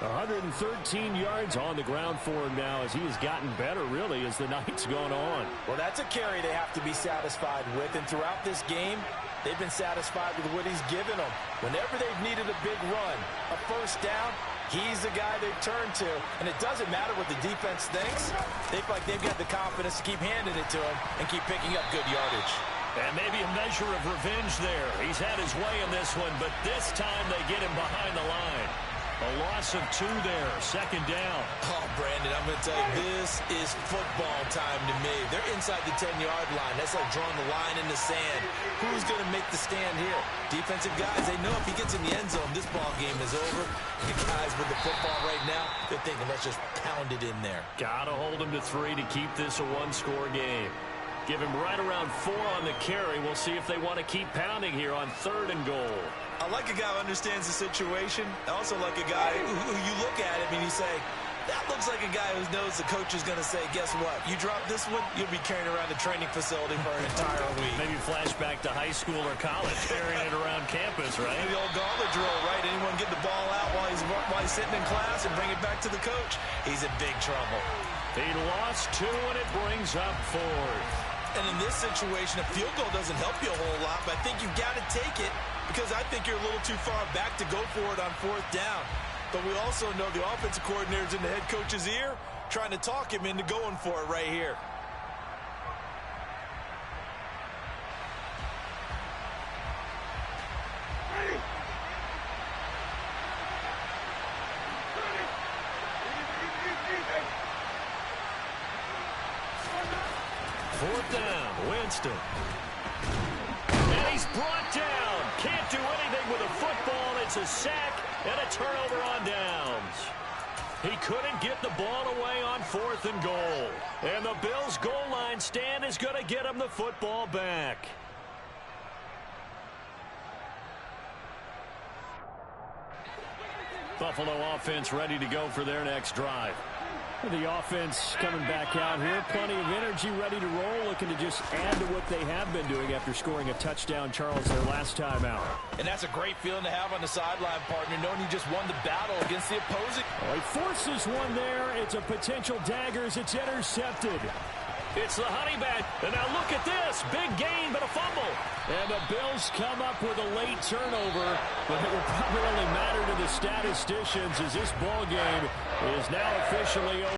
S1: 113 yards on the ground for him now as he has gotten better, really, as the night's gone on.
S2: Well, that's a carry they have to be satisfied with. And throughout this game, they've been satisfied with what he's given them. Whenever they've needed a big run, a first down, he's the guy they've turned to. And it doesn't matter what the defense thinks. They feel like they've got the confidence to keep handing it to him and keep picking up good yardage.
S1: And maybe a measure of revenge there. He's had his way in this one, but this time they get him behind the line. A loss of 2 there. Second down.
S2: Oh, Brandon, I'm going to tell you, this is football time to me. They're inside the 10-yard line. That's like drawing the line in the sand. Who's going to make the stand here? Defensive guys, they know if he gets in the end zone, this ball game is over. The guys with the football right now, they're thinking, let's just pound it in there.
S1: Got to hold him to 3 to keep this a one-score game. Give him right around 4 on the carry. We'll see if they want to keep pounding here on 3rd and goal.
S2: I like a guy who understands the situation. I also like a guy who you look at him and you say, that looks like a guy who knows the coach is going to say, guess what? You drop this one, you'll be carrying around the training facility for an entire week.
S1: Maybe flashback to high school or college, carrying it around campus, right?
S2: The old gauntlet drill, right? Anyone get the ball out while he's sitting in class and bring it back to the coach? He's in big trouble.
S1: He lost 2, and it brings up 4th.
S2: And in this situation, a field goal doesn't help you a whole lot, but I think you've got to take it because I think you're a little too far back to go for it on 4th down. But we also know the offensive coordinator's in the head coach's ear trying to talk him into going for it right here.
S1: Fourth down, Winston. And he's brought down. Can't do anything with a football. It's a sack and a turnover on downs. He couldn't get the ball away on 4th and goal. And the Bills' goal line stand is going to get him the football back. Buffalo offense ready to go for their next drive. The offense coming back out here. Plenty of energy, ready to roll, looking to just add to what they have been doing after scoring a touchdown, Charles, their last time out.
S2: And that's a great feeling to have on the sideline, partner, knowing you just won the battle against the opposing.
S1: Oh, he forces one there. It's a potential dagger as it's intercepted. It's the Honey Badger. And now look at this. Big gain, but a fumble. And the Bills come up with a late turnover, but it will probably only matter to the statisticians as this ball game is now officially over.